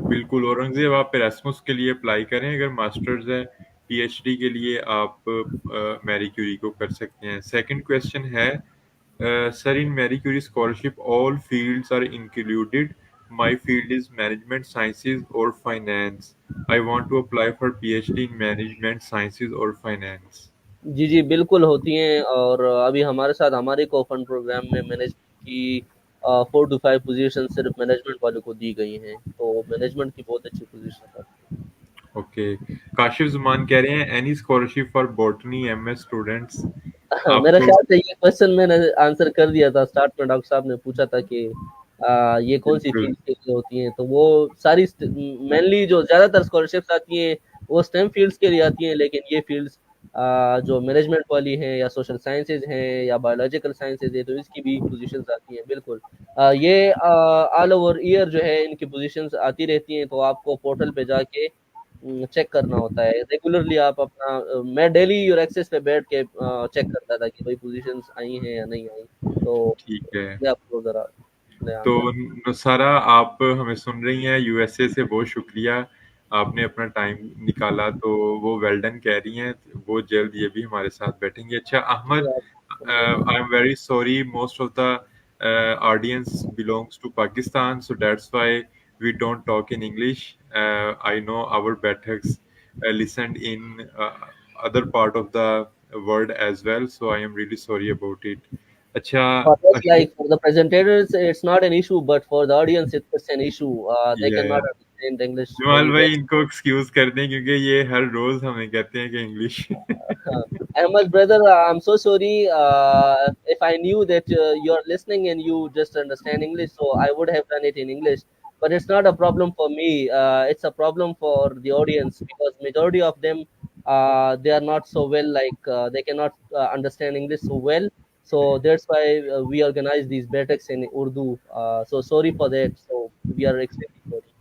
बिल्कुल औरंगजेब, आप एरास्मुस के लिए अप्लाई करें अगर मास्टर्स है। पीएचडी के लिए आप मैरी क्यूरी को कर सकते हैं। सेकंड क्वेश्चन है, sir in Marie Curie scholarship all fields are included, my field is management sciences और finance, I want to apply for PhD in management sciences और फाइनेंस। जी जी, बिल्कुल होती हैं। और अभी हमारे साथ हमारे को फंड प्रोग्राम में मैनेजमेंट की 4 to 5 पोजीशन सिर्फ मैनेजमेंट वालों को दी गई हैं, तो मैनेजमेंट की बहुत अच्छी पोजीशन है। ओके, काशिफ जुमान कह रहे हैं any scholarship for botany MS students? आप मेरा तो ख्याल से ये क्वेश्चन मैंने आंसर कर दिया था स्टार्ट में। डॉक्टर साहब ने पूछा था कि ये कौन सी बिल्कुल फील्ड के लिए होती हैं, तो वो सारी मेनली जो ज्यादातर स्कॉलरशिप्स आती हैं वो स्टेम फील्ड्स के लिए आती हैं, लेकिन ये फील्ड्स जो मैनेजमेंट वाली हैं या सोशल साइंसेज हैं या बायोलॉजिकल साइंसेज है, तो इसकी भी पोजीशंस आती हैं। बिल्कुल ये ऑल ओवर ईयर जो है इनकी पोजीशंस आती रहती हैं, तो आपको पोर्टल पे जाके चेक करना होता है रेगुलरली। आप अपना मैं डेली योर एक्सेस पे बैठ के चेक करता था कि भाई पोजीशंस आई हैं या नहीं आई। तो ठीक है। ये आपको जरा तो आंसर। नुसारा, आप हमें सुन रही हैं यूएसए से, बहुत शुक्रिया आपने अपना टाइम निकाला, तो वो वेल डन कह रही हैं, बहुत जल्द ये भी हमारे साथ बैठेंगे। अच्छा Ahmad, I am very sorry, most of the audience belongs to Pakistan, so that's why we don't talk in English. I know our Bathaks listened in other part of the world as well, so I am really sorry about it. अच्छा, For us, like for the presentators, it's not an issue, but for the audience, it's an issue. They या cannot understand English Jamal very भाई well. इनको excuse कर दें क्योंकि ये हर रोज हमें कहते हैं कि English Ahmad, brother, I'm so sorry. If I knew that you're listening and you just understand English, so I would have done it in English. But it's not a problem for me. It's a problem for the audience because majority of them they are not so well, like they cannot understand English so well. So that's why we organize these BETEX in Urdu. So sorry for that. So we are extremely sorry.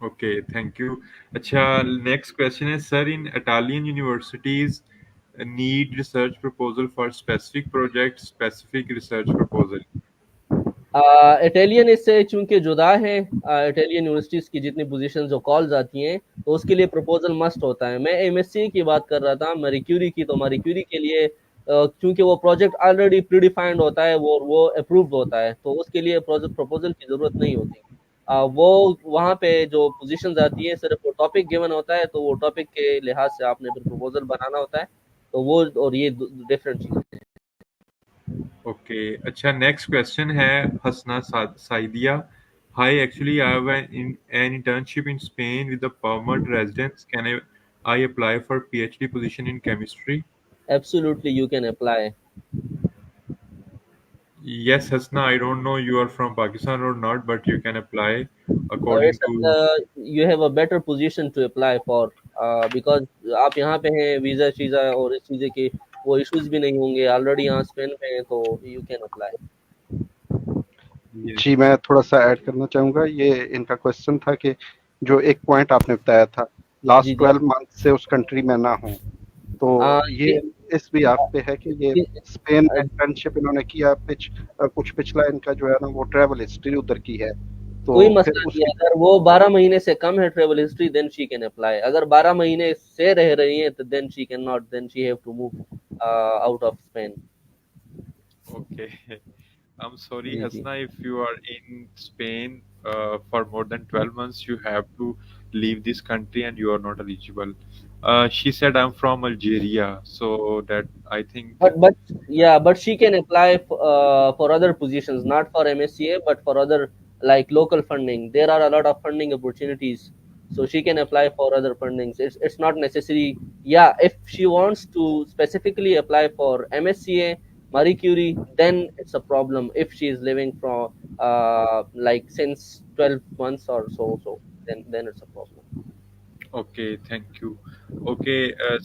Okay, thank you. अच्छा, next question है, sir in Italian universities need research proposal for specific project, specific research proposal? Italian इससे चूंकि जुदा है, Italian universities की जितनी position जो calls आती हैं तो उसके लिए प्रपोजल मस्ट होता है। मैं एमएससी की बात कर रहा था, मैरी क्यूरी की। तो मैरी क्यूरी के लिए क्योंकि वो प्रोजेक्ट ऑलरेडी प्रीडिफाइंड होता है, वो अप्रूव्ड होता है, तो उसके लिए प्रोजेक्ट प्रपोजल की जरूरत नहीं होती। वो वहाँ पे जो पोजीशंस आती है सिर्फ वो टॉपिक गिवन होता है, तो वो टॉपिक के लिहाज से आपने फिर प्रपोजल बनाना होता है। तो वो और ये डिफरेंट चीजें हैं। ओके, अच्छा नेक्स्ट क्वेश्चन है Hasna Saidia. Hi, actually I have an internship in Spain with the permanent residence, can I apply for PhD position in chemistry? Absolutely you can apply. Yes, Hasna, I don't know you are from Pakistan or not, but you can apply according it's to you have a better position to apply for because आप यहाँ पे हैं, visa Sheeza और इस चीज़ें की वो issues भी नहीं होंगे, ऑलरेडी यहाँ स्पेन में है तो यू कैन अप्लाई। जी, मैं थोड़ा-सा ऐड करना चाहूँगा। ये इनका क्वेश्चन था कि जो एक पॉइंट आपने बताया था, जी, लास्ट जी। 12 मंथ से उस कंट्री में ना हूँ, तो ये ये इस भी आप पे है कि ये ये स्पेन अ, में इंटर्नशिप इन्होंने किया, कुछ पिछला इनका जो है ना वो ट्रैवल हिस्ट्री उधर की है, कोई तो फिर मसला नहीं है, उसकी अगर वो 12 महीने से कम है travel history then she can apply. अगर 12 महीने से रह रही है तो then she can not, then she have to move out of Spain. Okay. I'm sorry, जी, जी। Hasna, if you are in Spain for more than 12 months, you have to leave this country and you are not eligible. She said, I'm from Algeria, so that I think. But yeah, but she can apply for other positions, not for MSCA, but for other like local funding. There are a lot of funding opportunities, so she can apply for other fundings. It's not necessary. Yeah, if she wants to specifically apply for MSCA, Marie Curie, then it's a problem. If she is living from like since 12 months or so, then it's a problem. Okay, thank you. Okay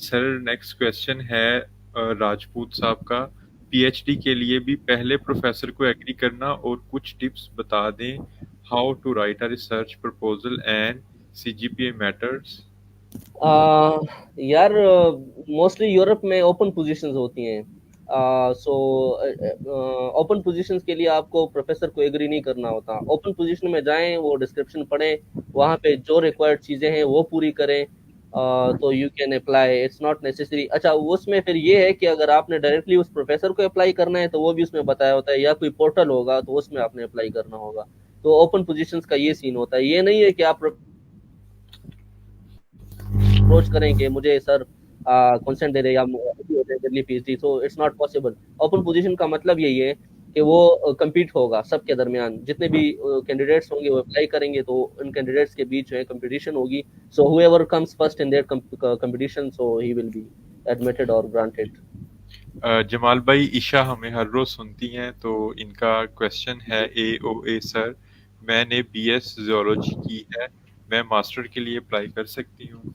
sir, next question है राजपूत साहब का। PhD के लिए भी पहले professor को agree करना और कुछ टिप्स बता दें। How to write a research proposal and CGPA matters. यार मोस्टली यूरोप में ओपन पोजीशंस होती हैं, सो ओपन पोजीशंस के लिए आपको प्रोफेसर को एग्री नहीं करना होता। ओपन पोजीशन में जाएं, वो डिस्क्रिप्शन पढ़ें, वहाँ पे जो रिक्वायर्ड चीज़ें हैं वो पूरी करें, तो you can apply. It's not necessary. अच्छा, उसमें फिर ये है कि अगर आपने डायरेक्टली उस प्रोफेसर को अप्लाई करना है तो वो भी उसमें बताया होता है, या कोई पोर्टल होगा तो उसमें आपने अप्लाई करना होगा। तो ओपन पोजीशंस का ये सीन होता है, ये नहीं है कि आप अप्रोच करें कि मुझे सर कंसेंट दे दे या मेरे लिए पीएचडी, तो it's not possible. Open position का मतलब यही है कि वो compete होगा सबके दरमियान, जितने भी कैंडिडेट्स होंगे वो अप्लाई करेंगे, तो उन कैंडिडेट्स के बीच जो है कंपटीशन होगी। So whoever comes first in that competition, so he will be admitted और ग्रांटेड। जमाल भाई, ईशा हमें हर रोज सुनती हैं, तो इनका क्वेश्चन है। ए ओ ए सर, मैंने बीएस जियोलॉजी की है, मैं मास्टर के लिए अप्लाई कर सकती हूँ?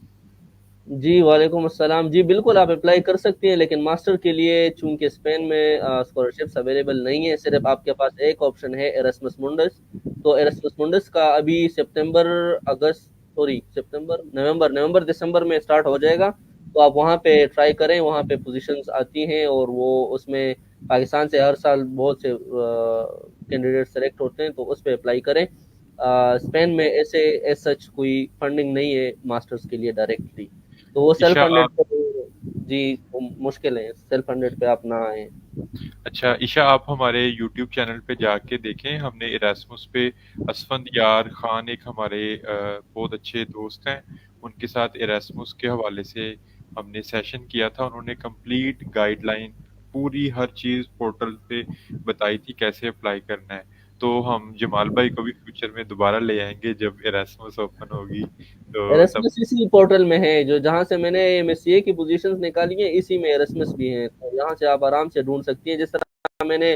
जी, वालेकुम अस्सलाम। जी, बिल्कुल आप अप्लाई कर सकती हैं, लेकिन मास्टर के लिए चूँकि स्पेन में स्कॉलरशिप्स अवेलेबल नहीं है, सिर्फ़ आपके पास एक ऑप्शन है एरास्मस मुंडस। तो एरास्मस मुंडस का अभी नवंबर दिसंबर में स्टार्ट हो जाएगा। तो आप वहाँ पे ट्राई करें, वहाँ पे पोज़ीशंस आती हैं और वो उसमें पाकिस्तान से हर साल बहुत से कैंडिडेट सेलेक्ट होते हैं, तो उस पे अप्लाई करें। स्पेन में ऐसे एज़ सच कोई फंडिंग नहीं है मास्टर्स के लिए डायरेक्टली। तो वो सेल्फ ईशा फंडेड आप पे जी मुश्किल है, सेल्फ फंडेड पे आप ना आए। अच्छा ईशा, आप हमारे YouTube चैनल पे जाके देखें, हमने इरास्मुस पे असफंद यार खान, एक हमारे बहुत अच्छे दोस्त हैं, उनके साथ इरास्मुस के हवाले से हमने सेशन किया था। उन्होंने कंप्लीट गाइडलाइन, पूरी हर चीज़ पोर्टल पे बताई थी कैसे अप्लाई करना है। तो हम जमाल भाई को भी फ्यूचर में दोबारा ले आएंगे जब इरास्मुस ओपन होगी, तो तब। एरस्मस इसी पोर्टल में है, जो जहाँ से मैंने एमएससीए की पोजीशंस निकाली हैं, इसी में एरस्मस भी हैं, तो यहाँ से आप आराम से ढूंढ सकती हैं। जिस तरह मैंने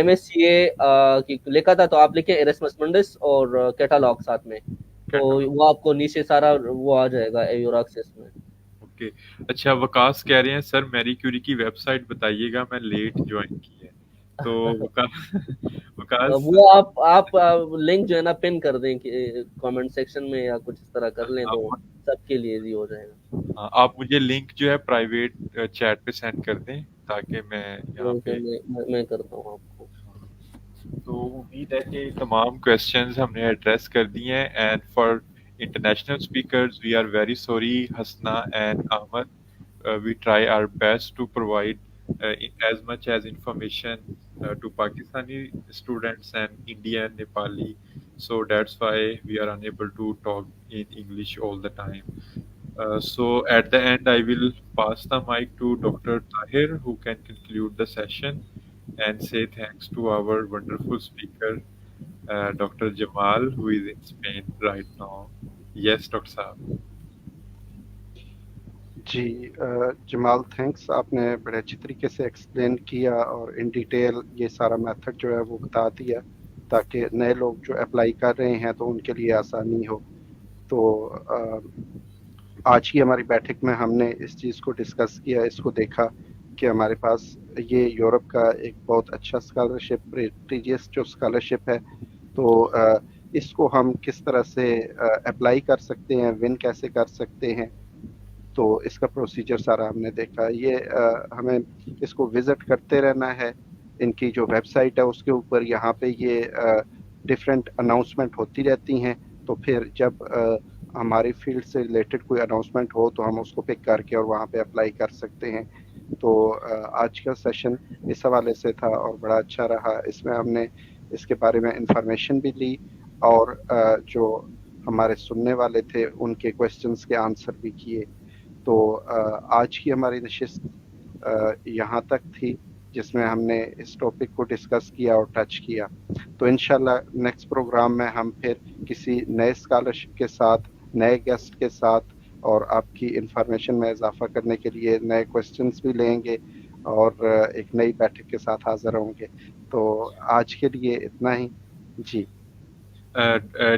एमएससीए की लिखा था, तो आप लिखें एरस्मस मुंडस और कैटालॉग साथ में, तो वो आपको नीचे सारा वो आ जाएगा एयूर एक्सेस में। ओके। अच्छा, वकास कह रहे हैं सर मैरी क्यूरी की वेबसाइट बताइएगा, मैं लेट ज्वाइन की है। तो वकास वकास वो आप लिंक जो है ना पिन कर दें कि कमेंट सेक्शन में, या कुछ इस तरह कर लें, तो आप सबके लिए इजी हो जाएगा। हाँ, आप मुझे लिंक जो है प्राइवेट चैट पे सेंड कर दें, ताकि मैं यहाँ ओके, पे। मैं करता हूँ आपको। तो उम्मीद है कि तमाम क्वेश्चंस हमने एड्रेस कर दिए हैं। And for international speakers we are very sorry, Hasna and Ahmad, we try our best to provide as much as information to Pakistani students and Indian, Nepali. So that's why we are unable to talk in English all the time. So at the end, I will pass the mic to Dr. Tahir, who can conclude the session and say thanks to our wonderful speaker, Dr. Jamal, who is in Spain right now. Yes, Dr. Saab. Ji, Jamal thanks, आपने बड़े अच्छी तरीके से explain किया और in detail ये सारा method जो है वो बता दिया, ताकि नए लोग जो अप्लाई कर रहे हैं तो उनके लिए आसानी हो। तो आज की हमारी बैठक में हमने इस चीज़ को डिस्कस किया, इसको देखा कि हमारे पास ये यूरोप का एक बहुत अच्छा स्कॉलरशिप, प्रेस्टिजियस जो स्कॉलरशिप है, तो इसको हम किस तरह से अप्लाई कर सकते हैं, विन कैसे कर सकते हैं, तो इसका प्रोसीजर सारा हमने देखा। ये हमें इसको विजिट करते रहना है। इनकी जो वेबसाइट है उसके ऊपर यहाँ पे ये डिफरेंट अनाउंसमेंट होती रहती हैं, तो फिर जब हमारी फील्ड से रिलेटेड कोई अनाउंसमेंट हो तो हम उसको पिक करके और वहाँ पे अप्लाई कर सकते हैं। तो आज का सेशन इस हवाले से था और बड़ा अच्छा रहा। इसमें हमने इसके बारे में इंफॉर्मेशन भी ली और जो हमारे सुनने वाले थे उनके क्वेश्चंस के आंसर भी किए। तो आज की हमारी नशिस्त यहाँ तक थी, जिसमें हमने इस टॉपिक को डिस्कस किया और टच किया। तो इंशाल्लाह नेक्स्ट प्रोग्राम में हम फिर किसी नए स्कॉलरशिप के साथ, नए गेस्ट के साथ और आपकी इंफॉर्मेशन में इजाफा करने के लिए नए क्वेश्चंस भी लेंगे और एक नई बैठक के साथ हाजिर होंगे। तो आज के लिए इतना ही जी।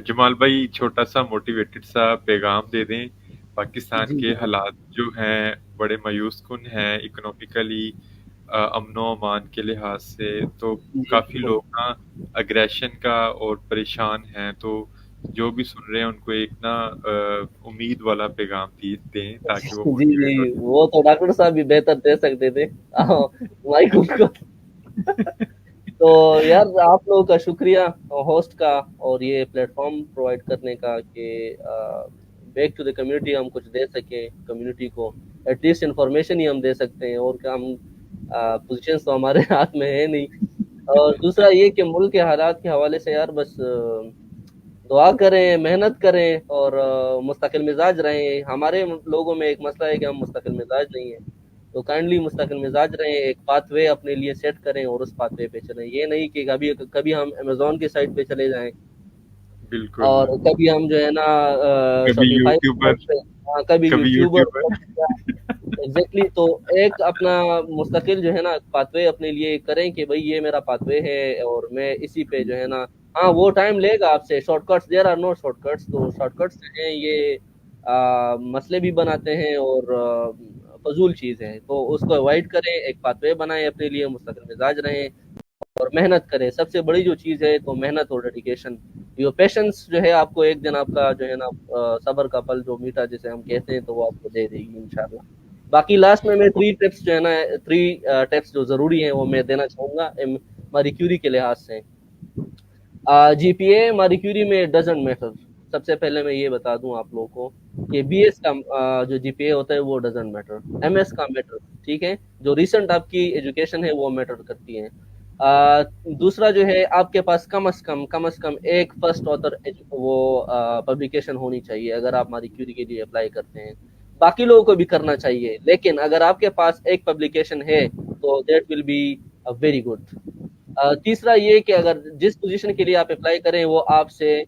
जमाल भाई छोटा सा मोटिवेटेड सा पैगाम दे दें। पाकिस्तान जी के हालात जो हैं बड़े मायूस कुन हैं इकोनॉमिकली, अमनो अमान के लिहाज से, तो जी काफ़ी बिल्कुल। लोग ना अग्रेशन का और परेशान हैं। तो जो भी सुन रहे हैं उनको एक ना उम्मीद वाला पैगाम दें ताकि वो जी मोटिवेट जी, हो। वो तो डॉक्टर साहब भी बेहतर दे सकते थे। माइक उनको। तो यार आप लोगों का शुक्रिया होस्ट का और ये प्लेटफॉर्म प्रोवाइड करने का कि बैक टू द कम्युनिटी हम कुछ दे सकें कम्युनिटी को। एटलीस्ट इंफॉर्मेशन ही हम दे सकते हैं, और क्या हम पोजीशंस तो हमारे हाथ में है नहीं। और दूसरा ये कि मुल्क के हालात के हवाले से यार बस दुआ करें, मेहनत करें और मुस्तकिल मिजाज रहें। हमारे लोगों में एक मसला है कि हम मुस्तकिल मिजाज नहीं है, तो काइंडली मुस्तकिल मिजाज रहें, एक पाथवे अपने लिए सेट करें और उस पाथवे पे चलें। ये नहीं कि कभी कभी हम अमेजोन की साइट पे चले जाएं बिल्कुल। और कभी हम जो है ना कभी शॉपिफाई यूट्यूबर, पे, कभी कभी यूट्यूबर। यूट्यूबर। एग्जैक्टली, तो एक अपना मुस्तकिल जो है ना पाथवे अपने लिए करें कि भाई ये मेरा पाथवे है और मैं इसी पे जो है ना। हाँ, वो टाइम लेगा आपसे। Shortcuts, there are no shortcuts. तो शॉर्टकट्स जो हैं ये मसले भी बनाते हैं और फजूल चीज़ है, तो उसको अवॉइड करें, एक पाथवे बनाएं अपने लिए, मुस्तकिल मिजाज रहें और मेहनत करें। सबसे बड़ी जो चीज़ है तो मेहनत और डेडिकेशन। यो पेशेंस जो है आपको एक दिन आपका जो है ना सब्र का फल जो मीठा जिसे हम कहते हैं, तो वो आपको दे देगी इंशाल्लाह। बाकी लास्ट में मैं 3 टिप्स जो है ना, 3 टिप्स जो ज़रूरी हैं वो मैं देना चाहूँगा मारी क्यूरी के लिहाज से। जीपीए मारी क्यूरी में डजंट मैटर। सबसे पहले मैं ये बता दूं आप लोगों को कि बीएस का जो जीपीए होता है वो डजंट मैटर, एमएस का मैटर। ठीक है, जो रिसेंट आपकी एजुकेशन है वो मैटर करती है। दूसरा जो है आपके पास कम से कम एक फर्स्ट ऑथर वो पब्लिकेशन होनी चाहिए अगर आप मारी क्यूरी के लिए अप्लाई करते हैं। बाकी लोगों को भी करना चाहिए, लेकिन अगर आपके पास एक पब्लिकेशन है तो that will be very good. तीसरा ये कि अगर जिस पोजीशन के लिए आप अप्लाई करें वो आपसे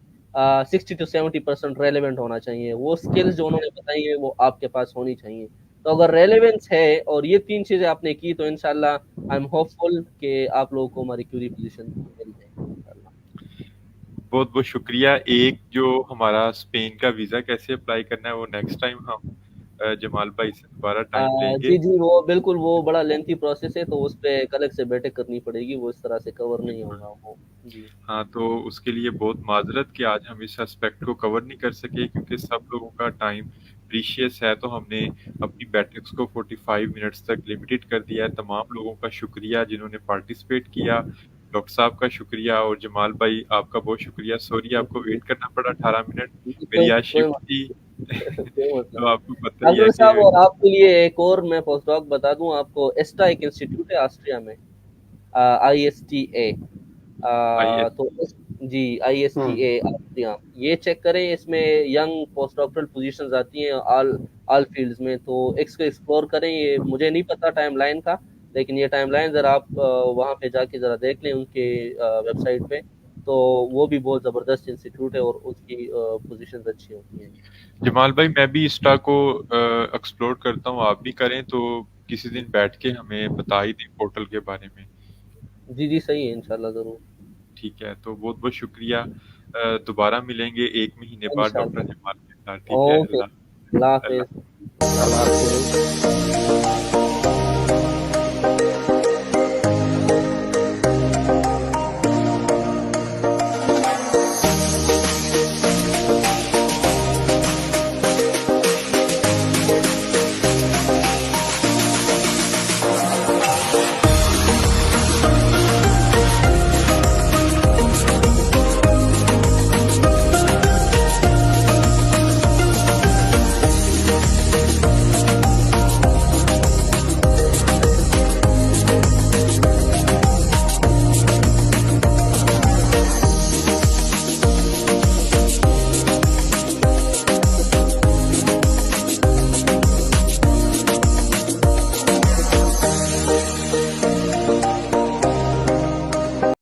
60 to 70% रेलेवेंट होना चाहिए। वो स्किल्स जो उन्होंने बताई है वो आपके पास होनी चाहिए। तो अगर रेलेवेंस है और ये 3 चीजें आपने की तो इंशाल्लाह आई एम होपफुल कि आप लोगों को हमारी क्यूरी पोजीशन मिल जाएगी इंशाल्लाह। बहुत बहुत शुक्रिया। एक जो हमारा स्पेन का वीज़ा कैसे अप्लाई करना है वो नेक्स्ट टाइम हम जमाल भाई से दोबारा टाइम लेंगे। जी जी, वो बिल्कुल, वो बड़ा लेंथी प्रोसेस है, तो उस पे एक अलग से बैठक करनी पड़ेगी, वो इस तरह से कवर नहीं बिल्कुल। होगा वो। जी हाँ, तो उसके लिए बहुत माजरत कि आज हम इस एस्पेक्ट को कवर नहीं कर सके क्योंकि सब लोगों का टाइम प्रीशियस है। तो हमने अपनी बैठक्स को 45 मिनट्स तक लिमिटेड कर दिया है। तमाम लोगों का शुक्रिया जिन्होंने पार्टिसिपेट किया। डॉक्टर साहब का शुक्रिया और जमाल भाई आपका बहुत शुक्रिया। सॉरी आपको वेट करना पड़ा 18 मिनट। जी, मेरी आज कोई शिफ्ट थी। कोई मतलब तो नहीं। आपको पता ही है डॉक्टर साहब, कि और आपके लिए एक और मैं पोस्ट डॉक बता दूं आपको, एस्टा एक इंस्टीट्यूट है ऑस्ट्रिया में, ISTA। आइए। तो जी, ISTA ऑस्ट्रिया, ये चेक करें। इसमें यंग पोस्ट डॉक्टरल पोजीशंस आती हैं ऑल फील्ड्स में, तो इसको एक्सप्लोर करें। ये मुझे नहीं पता टाइमलाइन का, लेकिन ये टाइमलाइन ज़रा आप वहाँ पे जाके ज़रा देख लें उनके वेबसाइट पे। तो वो भी बहुत ज़बरदस्त इंस्टीट्यूट है और उसकी पोजीशंस अच्छी होती हैं। जमाल भाई मैं भी इंस्टा को एक्सप्लोर करता हूँ, आप भी करें तो किसी दिन बैठ के हमें बता ही दें पोर्टल के बारे में। जी जी, सही है, इंशाल्लाह ज़रूर। ठीक है, तो बहुत बहुत शुक्रिया। दोबारा मिलेंगे 1 महीने बाद डॉक्टर इंशाल्लाह। जमाल के साथ। ठीक है, ओके, अल्लाह अल्लाह अल्लाह। हाफिज़। अल्लाह हाफिज़।